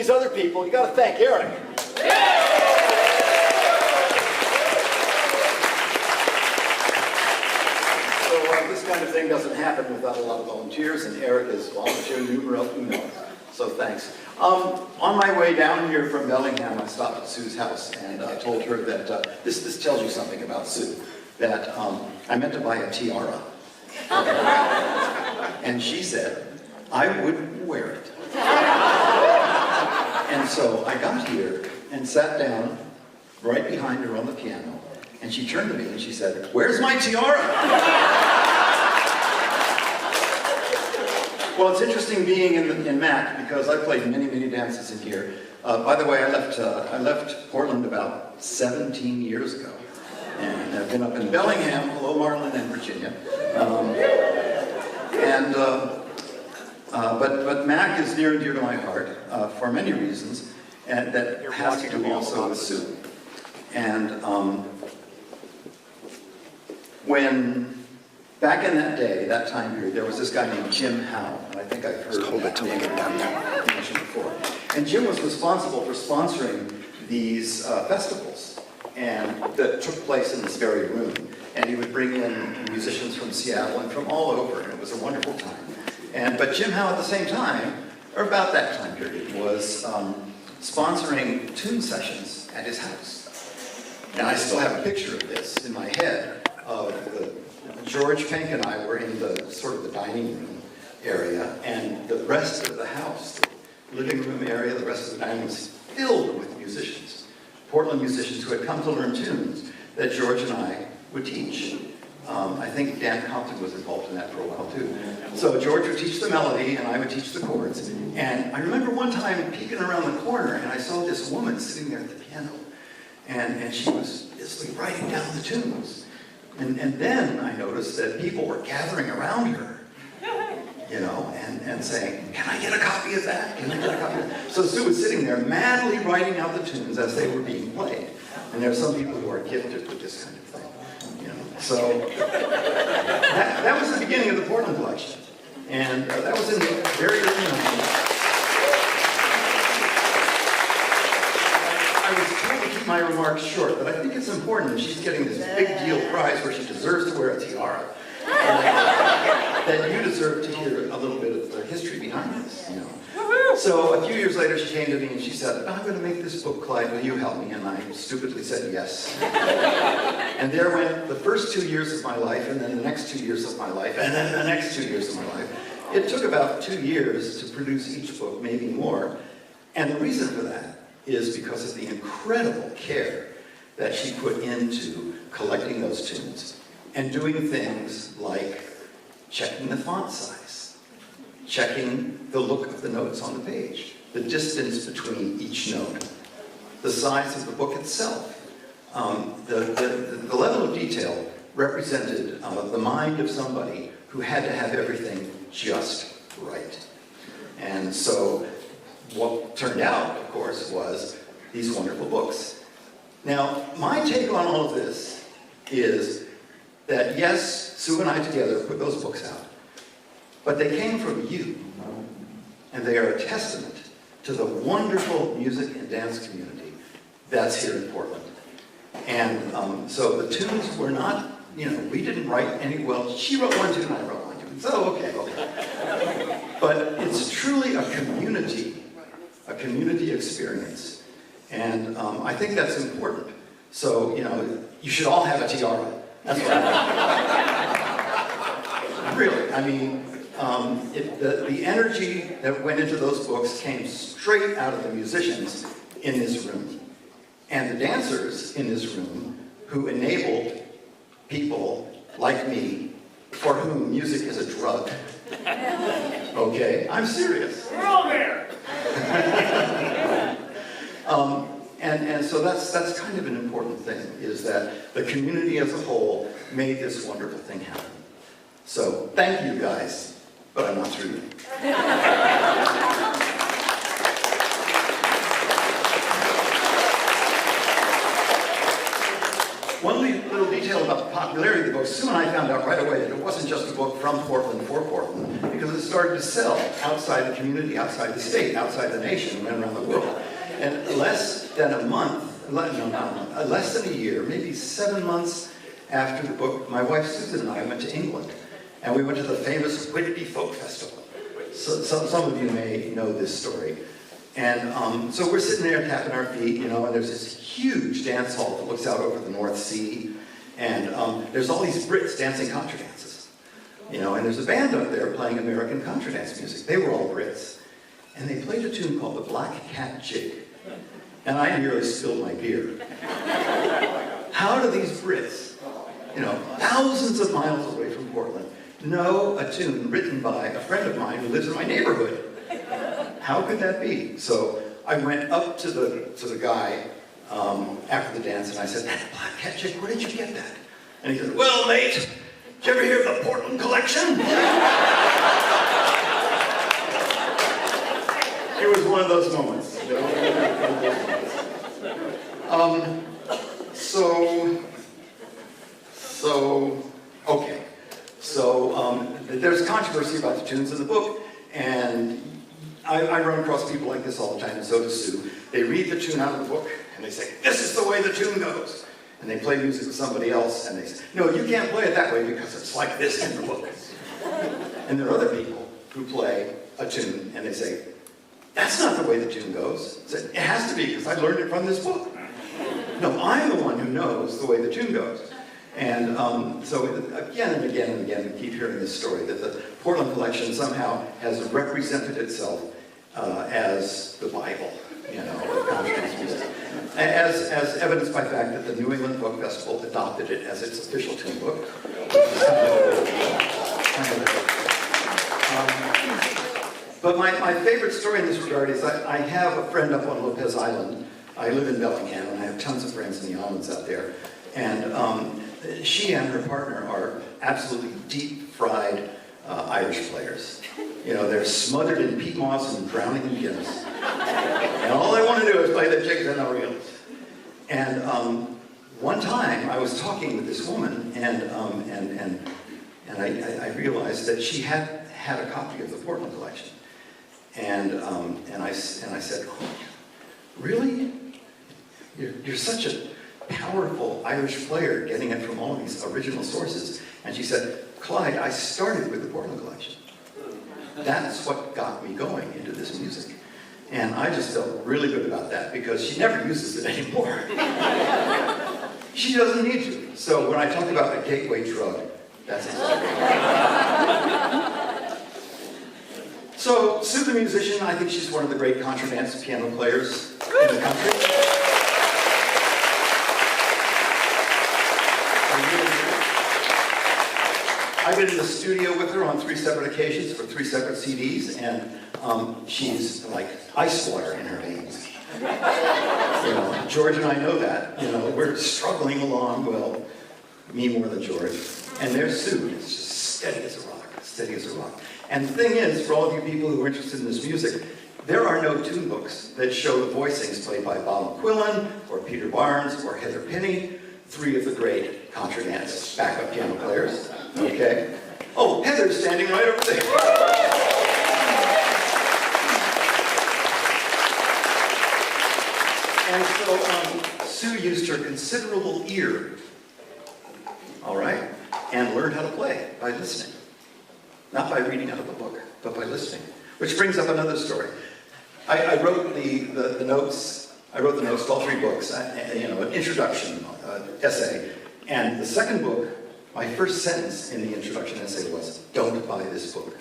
these other people, you got to thank Eric. So this kind of thing doesn't happen without a lot of volunteers, and Eric is volunteer numero uno. So thanks. On my way down here from Bellingham, I stopped at Sue's house, and I told her that this tells you something about Sue, that I meant to buy a tiara. And she said, I wouldn't wear it. And so I got here and sat down right behind her on the piano, and she turned to me and she said, where's my tiara? Well, it's interesting being in Mac because I played many, many dances in here. By the way, I left Portland about 17 years ago. And I've been up in Bellingham, hello Marlin, and Virginia. But Mac is near and dear to my heart for many reasons, and that has to do also with Sue. And when back in that day, that time period, there was this guy named Jim Howe, and I think I've heard that name mentioned before. And Jim was responsible for sponsoring these festivals, and that took place in this very room. And he would bring in musicians from Seattle and from all over, and it was a wonderful time. But Jim Howe at the same time, or about that time period, was sponsoring tune sessions at his house. And I still have a picture of this in my head of George Pink and I were in the sort of the dining room area, and the rest of the house, the living room area, the rest of the dining room was filled with musicians, Portland musicians who had come to learn tunes that George and I would teach. I think Dan Compton was involved in that for a while too. So George would teach the melody and I would teach the chords. And I remember one time peeking around the corner and I saw this woman sitting there at the piano. And she was basically writing down the tunes. And then I noticed that people were gathering around her, you know, and saying, can I get a copy of that? Can I get a copy of that? So Sue was sitting there madly writing out the tunes as they were being played. And there are some people who are gifted with this kind of thing, you know. So that was the beginning of the Portland collection. And that was in the very early 90s. I was told to keep my remarks short, but I think it's important that she's getting this big deal prize where she deserves to wear a tiara. That you deserve to hear a little bit of the history behind this, you know. So a few years later she came to me and she said, I'm going to make this book, Clyde, will you help me? And I stupidly said yes. And there went the first 2 years of my life, and then the next 2 years of my life, and then the next 2 years of my life. It took about 2 years to produce each book, maybe more. And the reason for that is because of the incredible care that she put into collecting those tunes and doing things like checking the font size, checking the look of the notes on the page, the distance between each note, the size of the book itself. The level of detail represented the mind of somebody who had to have everything just right. And so what turned out, of course, was these wonderful books. Now, my take on all of this is that, yes, Sue and I together put those books out, but they came from you, and they are a testament to the wonderful music and dance community that's here in Portland. And so the tunes were not, you know, we didn't write any, well, she wrote one tune, I wrote one tune, so okay. But it's truly a community experience. And I think that's important. So, you know, you should all have a tiara. That's what I think. Really, I mean, the energy that went into those books came straight out of the musicians in this room. And the dancers in this room who enabled people like me, for whom music is a drug. Okay, I'm serious. We're all there. And so that's kind of an important thing, is that the community as a whole made this wonderful thing happen. So thank you guys, but I'm not through. One little detail about the popularity of the book, Sue and I found out right away that it wasn't just a book from Portland for Portland, because it started to sell outside the community, outside the state, outside the nation, and went around the world. And less than a month, less than a year, maybe 7 months after the book, my wife Susan and I went to England, and we went to the famous Whitby Folk Festival. So, some of you may know this story. And so we're sitting there tapping our feet, you know, and there's this huge dance hall that looks out over the North Sea. And there's all these Brits dancing contra dances, you know, and there's a band up there playing American contra dance music. They were all Brits. And they played a tune called the Black Cat Jig. And I nearly spilled my beer. How do these Brits, you know, thousands of miles away from Portland, know a tune written by a friend of mine who lives in my neighborhood? How could that be? So I went up to the guy after the dance and I said, "That Black Cat Jig, where did you get that?" And he said, "Well, mate, did you ever hear of the Portland collection?" It was one of those moments. You know? Okay. So there's controversy about the tunes in the book, and I run across people like this all the time, and so does Sue. They read the tune out of the book, and they say, "This is the way the tune goes." And they play music with somebody else, and they say, "No, you can't play it that way because it's like this in the book." And there are other people who play a tune, and they say, "That's not the way the tune goes." I said, "It has to be, because I learned it from this book." No, I'm the one who knows the way the tune goes. And so again and again and again, we keep hearing this story that the Portland collection somehow has represented itself as the Bible, you know, of contra dance music. As evidenced by the fact that the New England Book Festival adopted it as its official tune book. But my favorite story in this regard is I have a friend up on Lopez Island. I live in Bellingham, and I have tons of friends in the islands out there. And she and her partner are absolutely deep-fried Irish players. You know, they're smothered in peat moss and drowning in Guinness. And all they want to do is play the jigs and the reels. And one time, I was talking with this woman, and I realized that she had a copy of the Portland collection. And I said, "Oh, really? You're such a powerful Irish player, getting it from all of these original sources." And she said, "Clyde, I started with the Portland collection. That's what got me going into this music." And I just felt really good about that, because she never uses it anymore. She doesn't need to. So when I talk about a gateway drug, that's exactly right. So Sue the musician, I think she's one of the great contra dance piano players in the country. I've been in the studio with her on 3 separate occasions for 3 separate CDs, and she's like ice water in her veins. You know, George and I know that. You know, we're struggling along, well, me more than George. And there's Sue, it's just steady as a rock, steady as a rock. And the thing is, for all of you people who are interested in this music, there are no tune books that show the voicings played by Bob McQuillan, or Peter Barnes, or Heather Pinney, 3 of the great contra dance backup piano players. Okay? Oh, Heather's standing right over there. And so Sue used her considerable ear, all right, and learned how to play by listening. Not by reading out of the book, but by listening. Which brings up another story. I wrote the notes. I wrote the notes to all 3 books. You know, an introduction essay, and the second book, my first sentence in the introduction essay was, "Don't buy this book."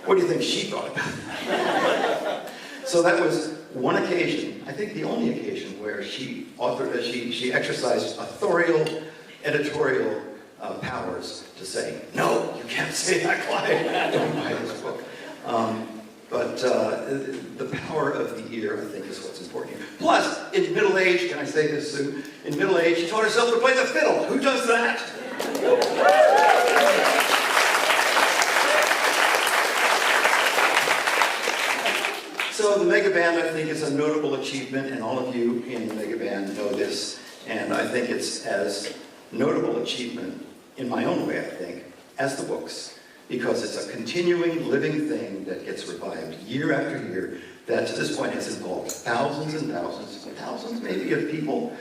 What do you think she thought about that? So that was one occasion, I think the only occasion, where she exercised authorial, editorial powers to say, "No, you can't say that, Clyde. Don't buy this book." But the power of the ear, I think, is what's important here. Plus, in middle age, can I say this, Sue? In middle age, she taught herself to play the fiddle. Who does that? So the mega band, I think, is a notable achievement, and all of you in the mega band know this. And I think it's as notable achievement, in my own way, I think, as the books, because it's a continuing, living thing that gets revived year after year, that to this point has involved thousands and thousands maybe of people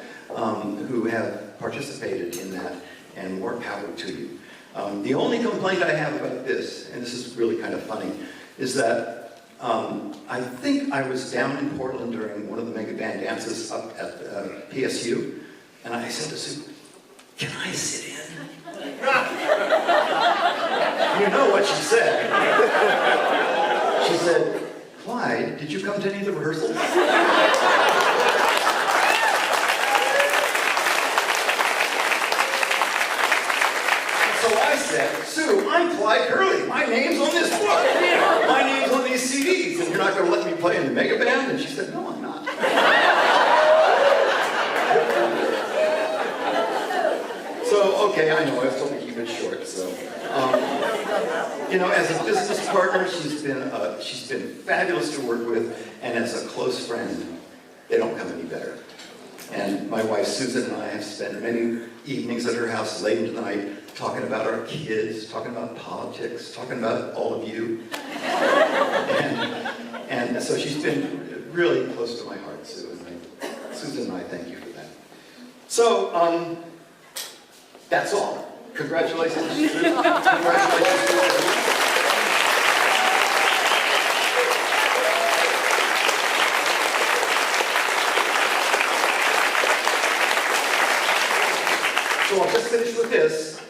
who have participated in that, and more power to you. The only complaint I have about this, and this is really kind of funny, is that I think I was down in Portland during one of the mega band dances up at PSU, and I said to Sue, "Can I sit in?" You know what she said. She said, "Clyde, did you come to any of the rehearsals?" So I said, "Sue, I'm Clyde Curley. My name's on this book. My name's on these CDs, and you're not going to let me play in the mega band?" And she said, "No, I'm not." So, okay, I know, I was told to keep it short, so. You know, as a business partner, she's been fabulous to work with, and as a close friend, they don't come any better. And my wife Susan and I have spent many evenings at her house late into the night talking about our kids, talking about politics, talking about all of you. And so she's been really close to my heart, Sue. And Susan and I thank you for that. So, that's all. Congratulations, Sue. Congratulations, Sue. So I'll just finish with this.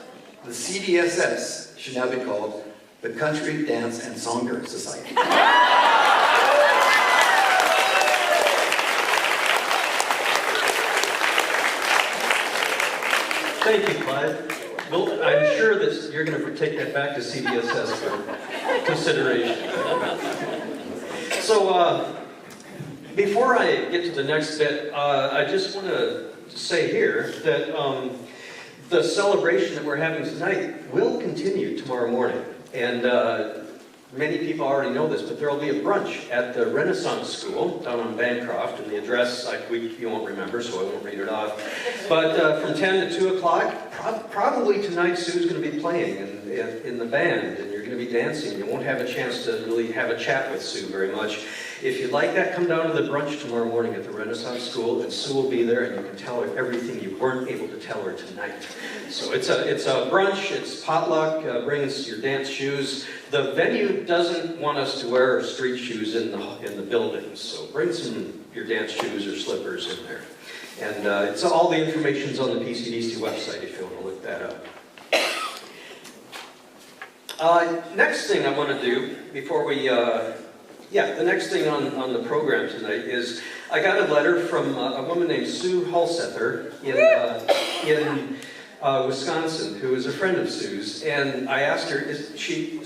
The CDSS should now be called the Country Dance and Songer Society. Thank you, Clyde. Well, I'm sure that you're going to take that back to CDSS for consideration. So, before I get to the next bit, I just want to say here that the celebration that we're having tonight will continue tomorrow morning. And many people already know this, but there will be a brunch at the Renaissance School down on Bancroft, and the address you won't remember, so I won't read it off. But from 10 to 2 o'clock, probably tonight Sue's going to be playing in the band, and you're going to be dancing. You won't have a chance to really have a chat with Sue very much. If you'd like that, come down to the brunch tomorrow morning at the Renaissance School, and Sue will be there, and you can tell her everything you weren't able to tell her tonight. So it's a brunch, it's potluck, bring us your dance shoes. The venue doesn't want us to wear street shoes in the building, so bring your dance shoes or slippers in there. And it's all the information's on the PCDC website if you want to look that up. Next thing I want to do before we the next thing on the program tonight is I got a letter from a woman named Sue Hulsether in Wisconsin, who is a friend of Sue's, and I asked her, Sue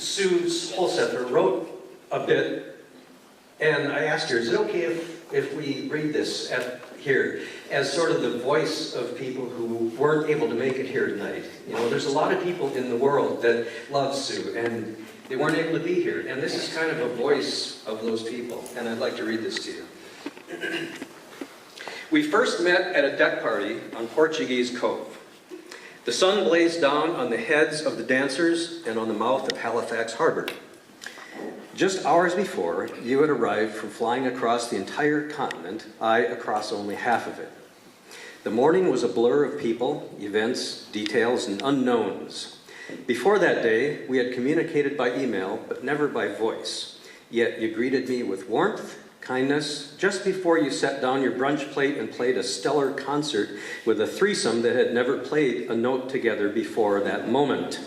Hulsether wrote a bit, and I asked her, is it okay if we read this here as sort of the voice of people who weren't able to make it here tonight? You know, there's a lot of people in the world that love Sue, and they weren't able to be here, and this is kind of a voice of those people, and I'd like to read this to you. We first met at a deck party on Portuguese Cove. The sun blazed down on the heads of the dancers and on the mouth of Halifax Harbor. Just hours before, you had arrived from flying across the entire continent, I across only half of it. The morning was a blur of people, events, details, and unknowns. Before that day, we had communicated by email, but never by voice. Yet you greeted me with warmth, kindness, just before you set down your brunch plate and played a stellar concert with a threesome that had never played a note together before that moment.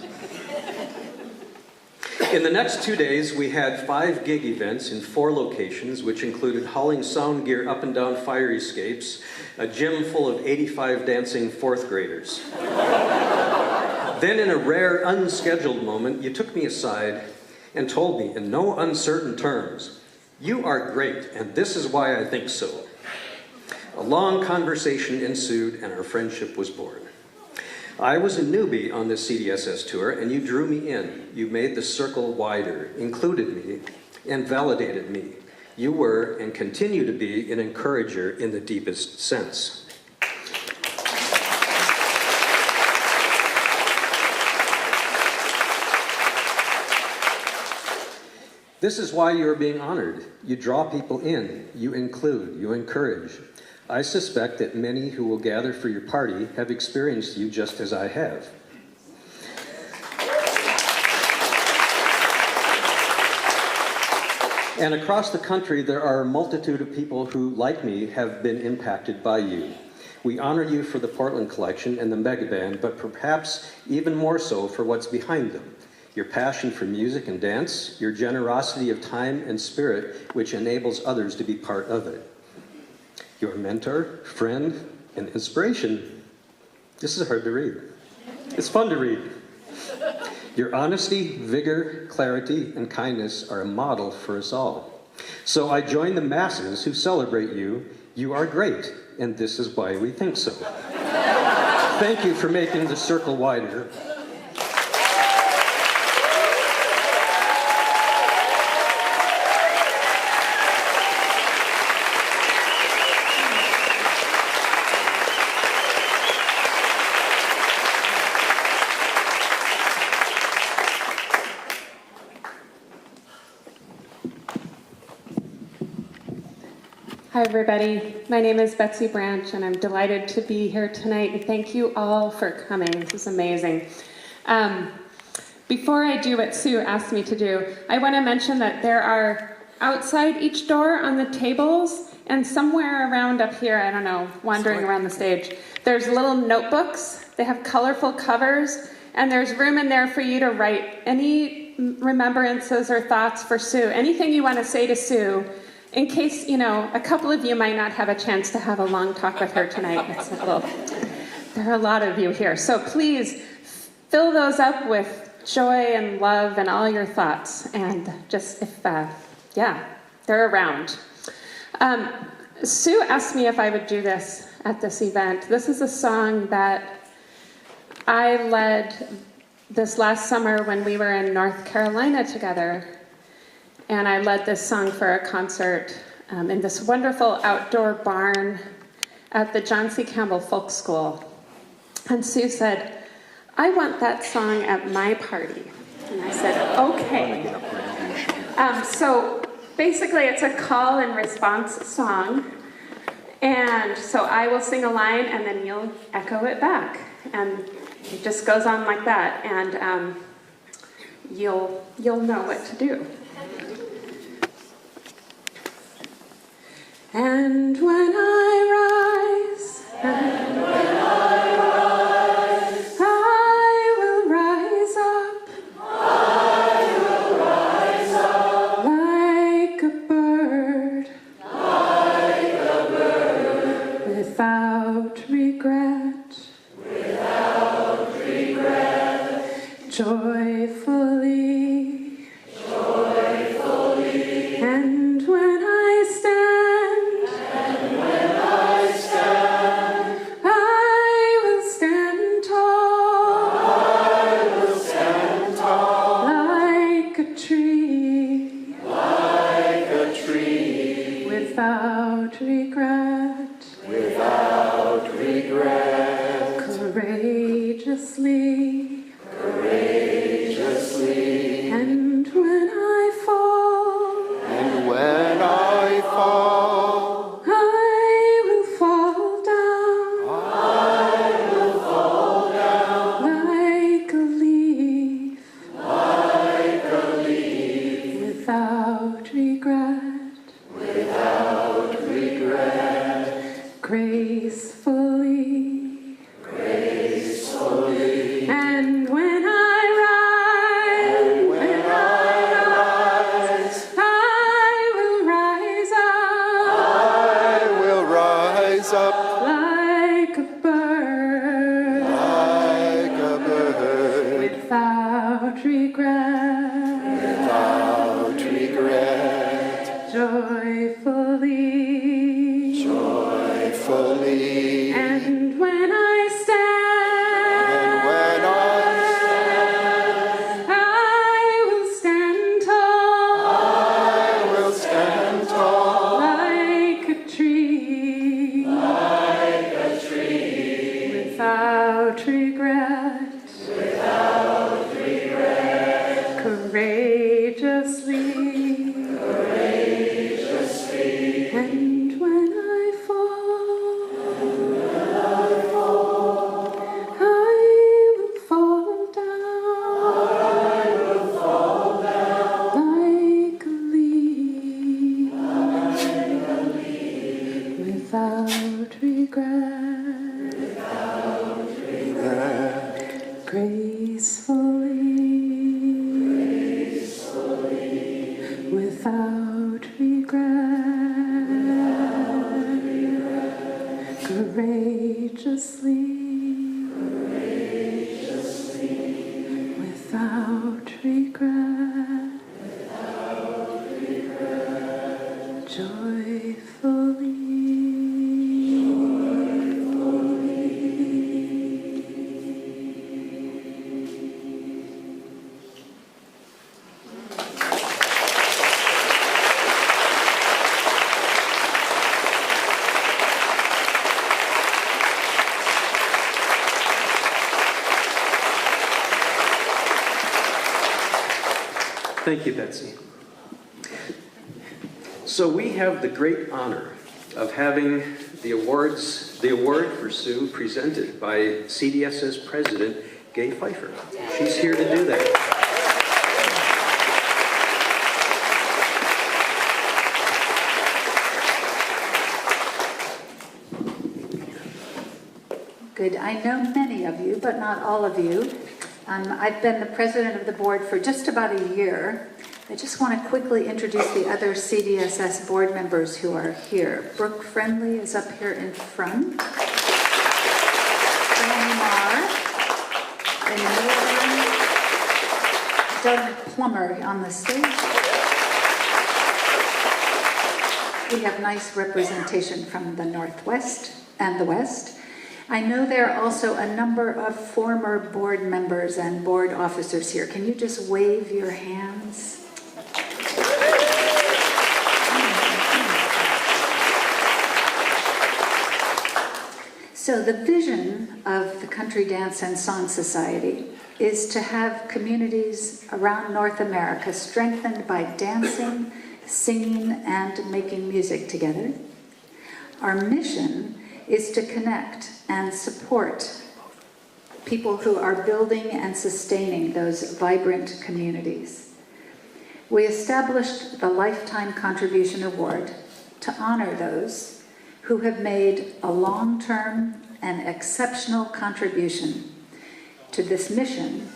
In the next 2 days, we had 5 gig events in 4 locations, which included hauling sound gear up and down fire escapes, a gym full of 85 dancing 4th graders. Then, in a rare, unscheduled moment, you took me aside and told me in no uncertain terms, "You are great, and this is why I think so." A long conversation ensued, and our friendship was born. I was a newbie on this CDSS tour, and you drew me in. You made the circle wider, included me, and validated me. You were, and continue to be, an encourager in the deepest sense. This is why you are being honored. You draw people in, you include, you encourage. I suspect that many who will gather for your party have experienced you just as I have. And across the country, there are a multitude of people who, like me, have been impacted by you. We honor you for the Portland Collection and the Mega Band, but perhaps even more so for what's behind them. Your passion for music and dance, your generosity of time and spirit, which enables others to be part of it. Your mentor, friend, and inspiration. This is hard to read. It's fun to read. Your honesty, vigor, clarity, and kindness are a model for us all. So I join the masses who celebrate you. You are great, and this is why we think so. Thank you for making the circle wider. Hi everybody, my name is Betsy Branch and I'm delighted to be here tonight and thank you all for coming. This is amazing. Before I do what Sue asked me to do, I want to mention that there are outside each door on the tables and somewhere around up here, I don't know, wandering around the stage, there's little notebooks. They have colorful covers and there's room in there for you to write any remembrances or thoughts for Sue, anything you want to say to Sue. In case, a couple of you might not have a chance to have a long talk with her tonight. There are a lot of you here. So please fill those up with joy and love and all your thoughts. And just they're around. Sue asked me if I would do this at this event. This is a song that I led this last summer when we were in North Carolina together. And I led this song for a concert in this wonderful outdoor barn at the John C. Campbell Folk School. And Sue said, I want that song at my party. And I said, okay. So basically it's a call and response song. And so I will sing a line and then you'll echo it back. And it just goes on like that. And you'll know what to do. And when I rise, I will rise up, like a bird, without regret, joyfully. And when I stand, I will stand tall, like a tree, without regret, courageously. And when I fall, I will fall down, like a leaf, without regret, gracefully. And when I rise, I will rise up, like a bird, without regret, joyfully. without regret, gracefully, without regret, courageously, without regret, joyfully. Thank you, Betsy. So we have the great honor of having the award for Sue presented by CDSS President Gay Pfeiffer. She's here to do that. Good. I know many of you, but not all of you. I've been the president of the board for just about a year. I just want to quickly introduce the other CDSS board members who are here. Brooke Friendly is up here in front. Diane Marr in the middle. Doug Plummer on the stage. We have nice representation from the Northwest and the West. I know there are also a number of former board members and board officers here. Can you just wave your hands? So the vision of the Country Dance and Song Society is to have communities around North America strengthened by dancing, singing, and making music together. Our mission is to connect and support people who are building and sustaining those vibrant communities. We established the Lifetime Contribution Award to honor those who have made a long-term and exceptional contribution to this mission,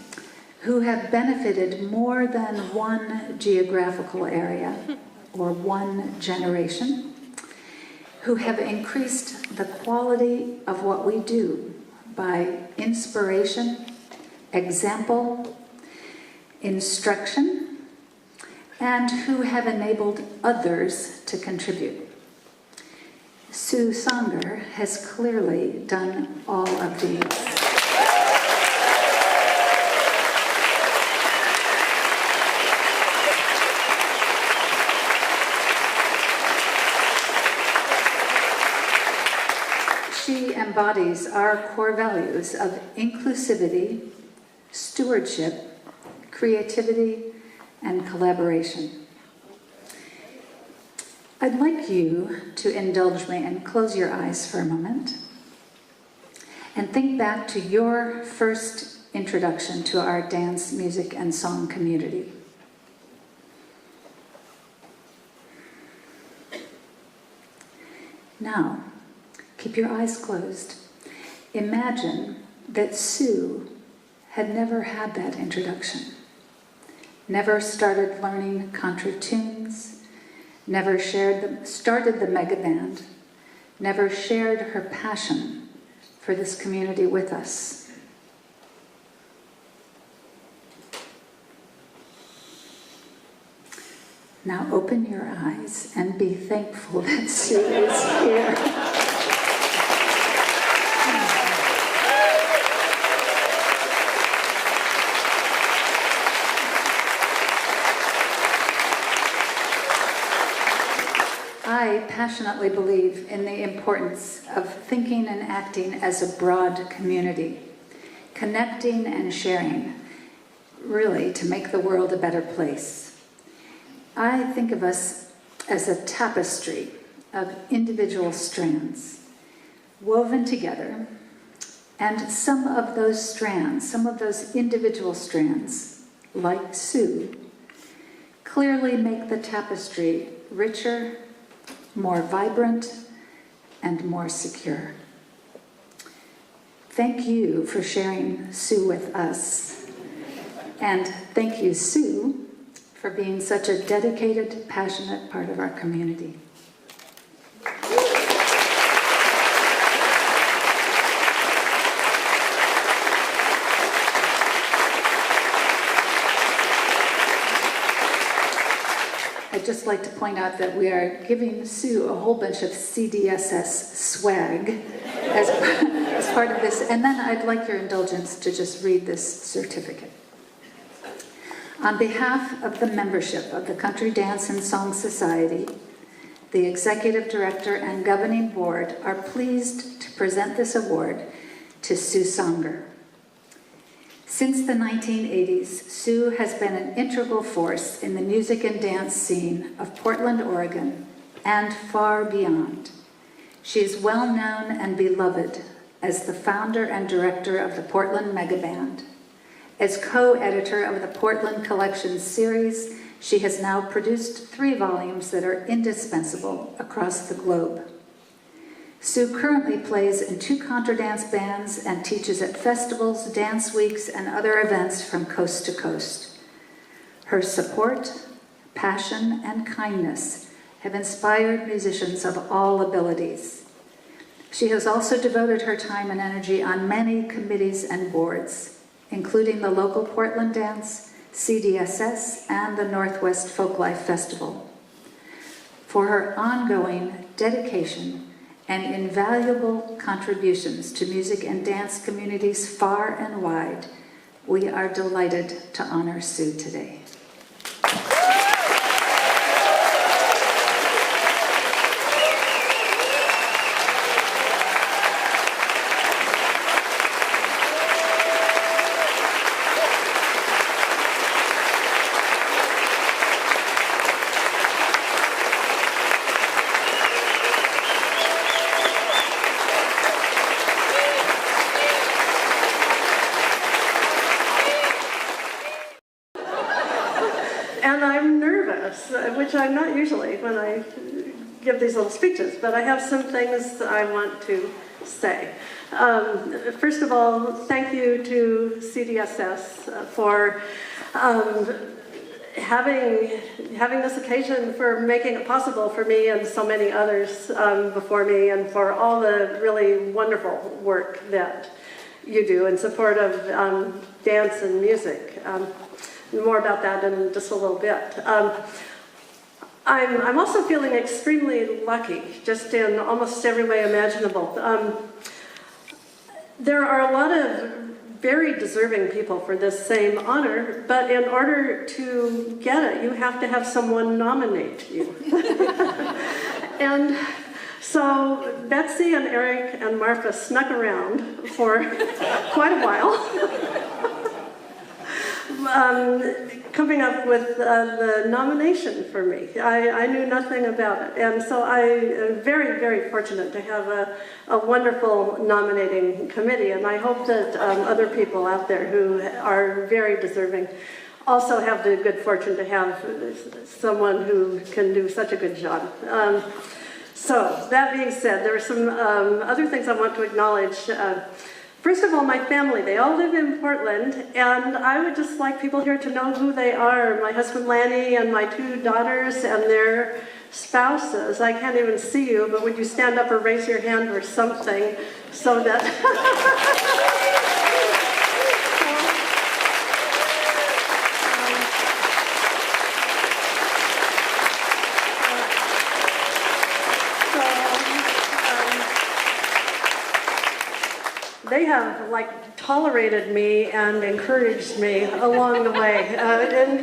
who have benefited more than one geographical area or one generation, who have increased the quality of what we do by inspiration, example, instruction, and who have enabled others to contribute. Sue Songer has clearly done all of these. She embodies our core values of inclusivity, stewardship, creativity, and collaboration. I'd like you to indulge me and close your eyes for a moment and think back to your first introduction to our dance, music, and song community. Now, keep your eyes closed. Imagine that Sue had never had that introduction, never started learning contra tunes, never started the mega band, never shared her passion for this community with us. Now open your eyes and be thankful that Sue is here. I passionately believe in the importance of thinking and acting as a broad community, connecting and sharing, really to make the world a better place. I think of us as a tapestry of individual strands woven together, and some of those strands, some of those individual strands, like Sue, clearly make the tapestry richer, more vibrant, and more secure. Thank you for sharing Sue with us. And thank you, Sue, for being such a dedicated, passionate part of our community. I'd just like to point out that we are giving Sue a whole bunch of CDSS swag as part of this, and then I'd like your indulgence to just read this certificate. On behalf of the membership of the Country Dance and Song Society, the Executive Director and Governing Board are pleased to present this award to Sue Songer. Since the 1980s, Sue has been an integral force in the music and dance scene of Portland, Oregon, and far beyond. She is well known and beloved as the founder and director of the Portland Mega Band. As co-editor of the Portland Collection series, she has now produced 3 volumes that are indispensable across the globe. Sue currently plays in 2 contra dance bands and teaches at festivals, dance weeks, and other events from coast to coast. Her support, passion, and kindness have inspired musicians of all abilities. She has also devoted her time and energy on many committees and boards, including the local Portland Dance, CDSS, and the Northwest Folklife Festival. For her ongoing dedication and invaluable contributions to music and dance communities far and wide, we are delighted to honor Sue today. And I'm nervous, which I'm not usually when I give these little speeches, but I have some things that I want to say. First of all, thank you to CDSS for having this occasion, for making it possible for me and so many others before me, and for all the really wonderful work that you do in support of dance and music. More about that in just a little bit. I'm also feeling extremely lucky, just in almost every way imaginable. There are a lot of very deserving people for this same honor, but in order to get it, you have to have someone nominate you. And so Betsy and Eric and Martha snuck around for quite a while. Coming up with the nomination for me. I knew nothing about it, and so I am very, very fortunate to have a wonderful nominating committee, and I hope that other people out there who are very deserving also have the good fortune to have someone who can do such a good job. So, that being said, there are some other things I want to acknowledge. First of all, my family, they all live in Portland, and I would just like people here to know who they are. My husband Lanny and my 2 daughters and their spouses. I can't even see you, but would you stand up or raise your hand or something so that... They have tolerated me and encouraged me along the way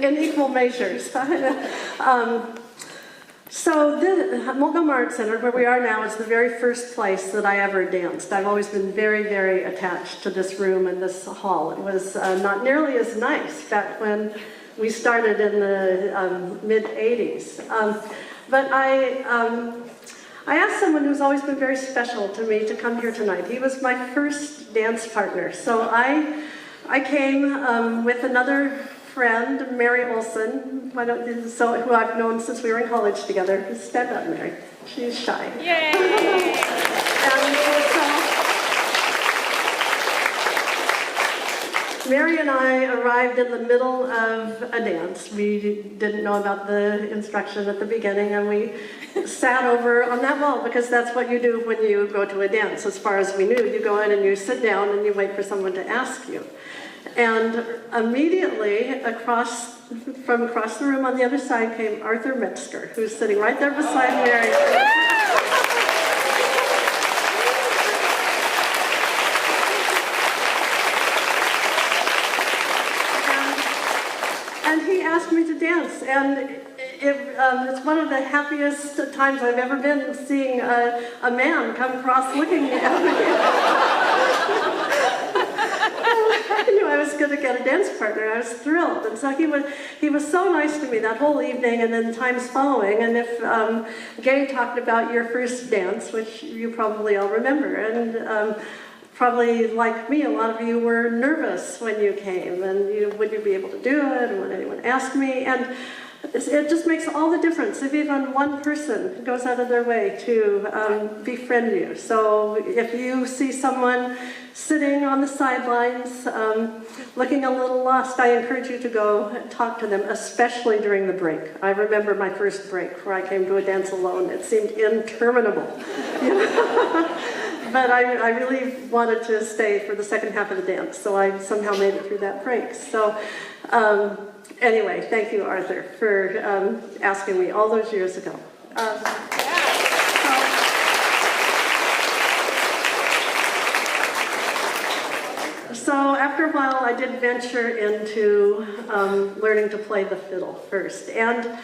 in equal measures. So the Multnomah Art Center, where we are now, is the very first place that I ever danced. I've always been very, very attached to this room and this hall. It was not nearly as nice back when we started in the mid-'80s. But I asked someone who's always been very special to me to come here tonight. He was my first dance partner. So I came with another friend, Mary Olson, who I've known since we were in college together. Stand up, Mary. She's shy. Yay! Mary and I arrived in the middle of a dance. We didn't know about the instruction at the beginning, and we sat over on that wall, because that's what you do when you go to a dance. As far as we knew, you go in and you sit down and you wait for someone to ask you. And immediately from across the room on the other side came Arthur Metzger, who's sitting right there beside Mary. And he asked me to dance, and it's one of the happiest times I've ever been, seeing a man come across looking at me. I knew I was going to get a dance partner. I was thrilled, and so he was so nice to me that whole evening, and then times following. And if Gay talked about your first dance, which you probably all remember, and probably like me, a lot of you were nervous when you came, and would you be able to do it, and would anyone ask me? And it just makes all the difference if even one person goes out of their way to befriend you. So if you see someone sitting on the sidelines looking a little lost, I encourage you to go talk to them, especially during the break. I remember my first break where I came to a dance alone. It seemed interminable. But I really wanted to stay for the second half of the dance, so I somehow made it through that break. So anyway, thank you, Arthur, for asking me all those years ago. So after a while, I did venture into learning to play the fiddle first. And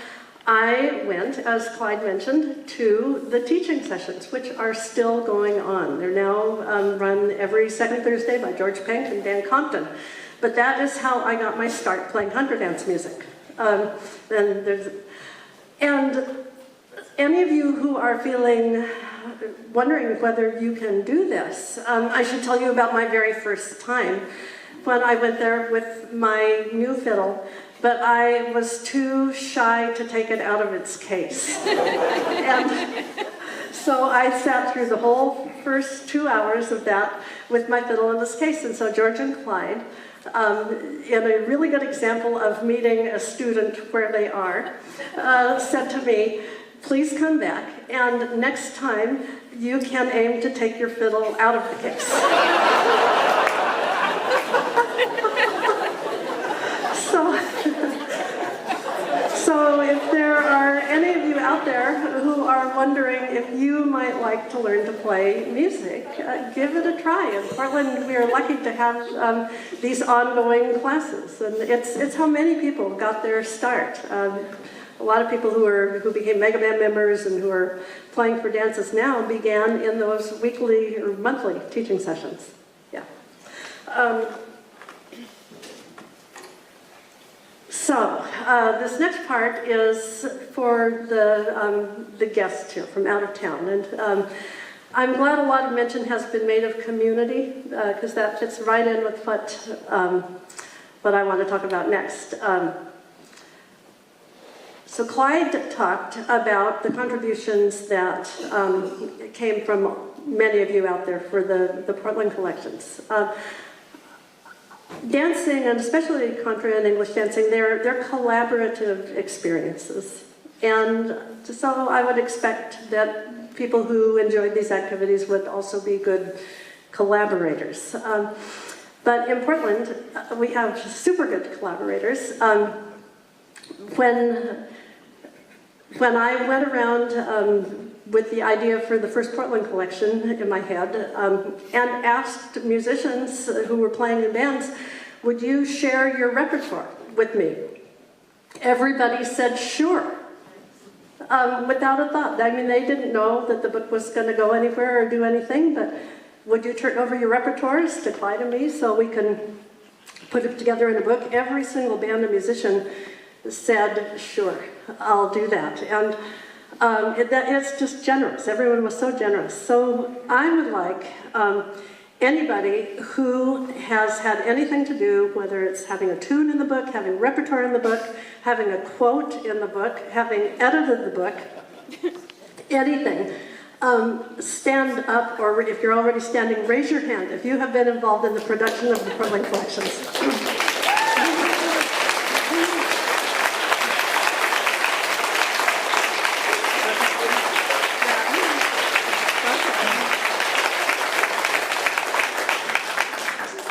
I went, as Clyde mentioned, to the teaching sessions, which are still going on. They're now run every second Thursday by George Pink and Dan Compton. But that is how I got my start playing contra dance music. And any of you who are wondering whether you can do this, I should tell you about my very first time when I went there with my new fiddle. But I was too shy to take it out of its case. And so I sat through the whole first 2 hours of that with my fiddle in this case. And so George and Clyde, in a really good example of meeting a student where they are, said to me, please come back, and next time you can aim to take your fiddle out of the case. So if there are any of you out there who are wondering if you might like to learn to play music, give it a try. In Portland, we are lucky to have these ongoing classes, and it's how many people got their start. A lot of people who became mega band members and who are playing for dances now began in those weekly or monthly teaching sessions. Yeah. So this next part is for the guests here from out of town, and I'm glad a lot of mention has been made of community, because that fits right in with what I want to talk about next. So Clyde talked about the contributions that came from many of you out there for the Portland collections. Dancing, and especially contra and English dancing, they're collaborative experiences. And so I would expect that people who enjoyed these activities would also be good collaborators. But in Portland, we have super good collaborators. When I went around with the idea for the first Portland collection in my head, and asked musicians who were playing in bands, would you share your repertoire with me? Everybody said sure, without a thought. I mean, they didn't know that the book was going to go anywhere or do anything, but would you turn over your repertoires to Clyde and me so we can put it together in a book? Every single band and musician said, sure, I'll do that. And it's just generous. Everyone was so generous. So I would like anybody who has had anything to do, whether it's having a tune in the book, having repertoire in the book, having a quote in the book, having edited the book, anything, stand up, or if you're already standing, raise your hand if you have been involved in the production of the Portland collections.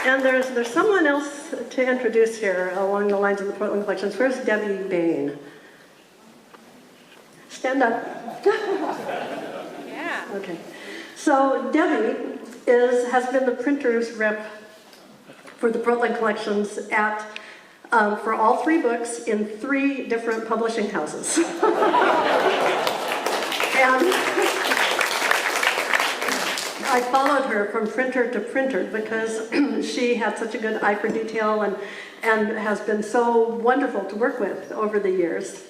And there's someone else to introduce here along the lines of the Portland collections. Where's Debbie Bain? Stand up. Yeah. Okay. So Debbie has been the printer's rep for the Portland collections for all 3 books in 3 different publishing houses. And I followed her from printer to printer because she had such a good eye for detail and has been so wonderful to work with over the years.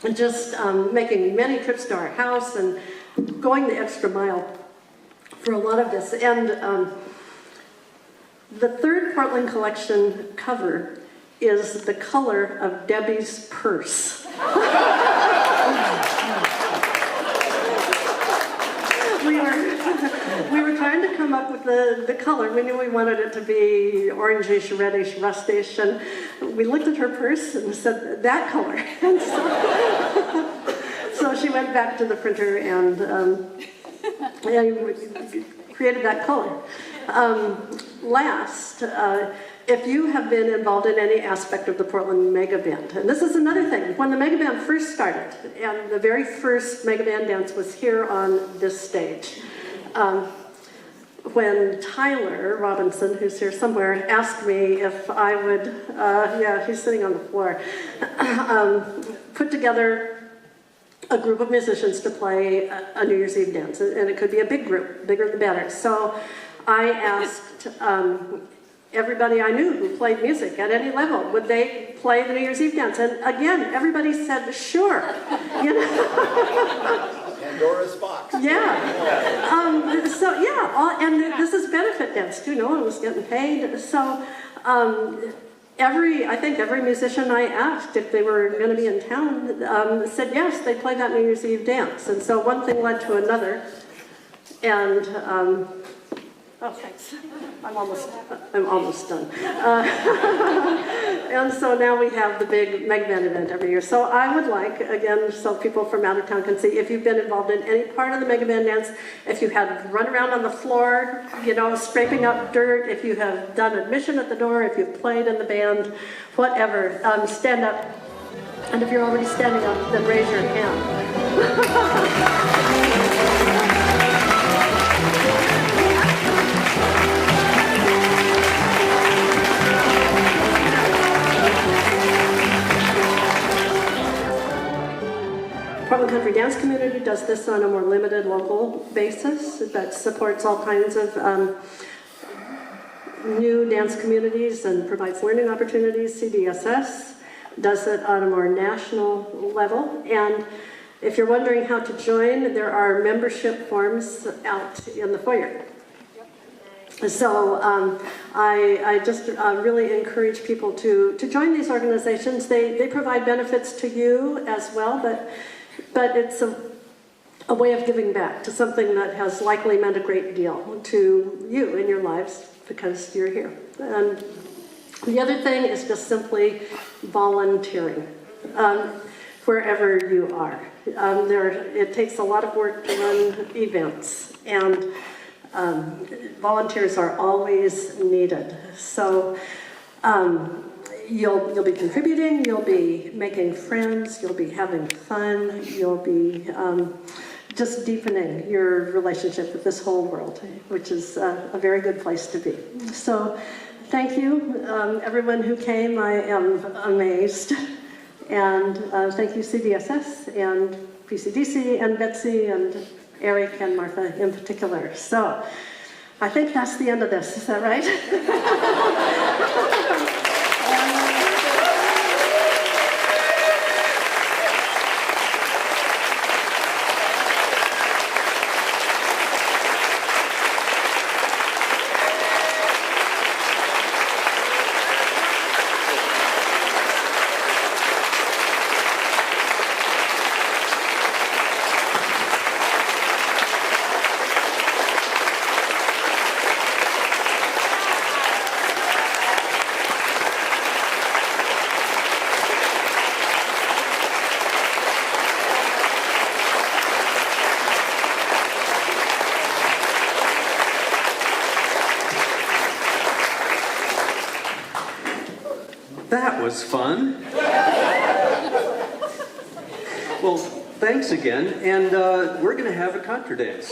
And just making many trips to our house and going the extra mile for a lot of this. And the 3rd Portland collection cover is the color of Debbie's purse. We were trying to come up with the color. We knew we wanted it to be orangish, reddish, rustish, and we looked at her purse and said, that color. And so she went back to the printer and created that color. If you have been involved in any aspect of the Portland Mega Band, and this is another thing, when the Mega Band first started, and the very first Mega Band dance was here on this stage, when Tyler Robinson, who's here somewhere, asked me if I would, he's sitting on the floor, put together a group of musicians to play a New Year's Eve dance, and it could be a big group, bigger the better. So I asked everybody I knew who played music at any level, would they play the New Year's Eve dance? And again, everybody said, sure. You know? Pandora's box. Yeah. And this is benefit dance too. No one was getting paid. So I think every musician I asked if they were going to be in town said yes, they play that New Year's Eve dance. And so one thing led to another. And oh, thanks. I'm almost done. And so now we have the big Mega Band event every year. So I would like, again, so people from out of town can see, if you've been involved in any part of the Mega Band dance, if you have run around on the floor, scraping up dirt, if you have done admission at the door, if you've played in the band, whatever, stand up. And if you're already standing up, then raise your hand. Portland Country Dance Community does this on a more limited local basis that supports all kinds of new dance communities and provides learning opportunities. CDSS does it on a more national level. And if you're wondering how to join, there are membership forms out in the foyer. So I just really encourage people to join these organizations. They provide benefits to you as well, but it's a way of giving back to something that has likely meant a great deal to you in your lives because you're here. And the other thing is just simply volunteering wherever you are. It takes a lot of work to run events, and volunteers are always needed. So you'll be contributing, you'll be making friends, you'll be having fun, you'll be just deepening your relationship with this whole world, which is a very good place to be. So thank you, everyone who came. I am amazed. And thank you, CDSS and PCDC and Betsy and Eric and Martha in particular. So I think that's the end of this. Is that right? That was fun. Well, thanks again, and we're going to have a contra dance.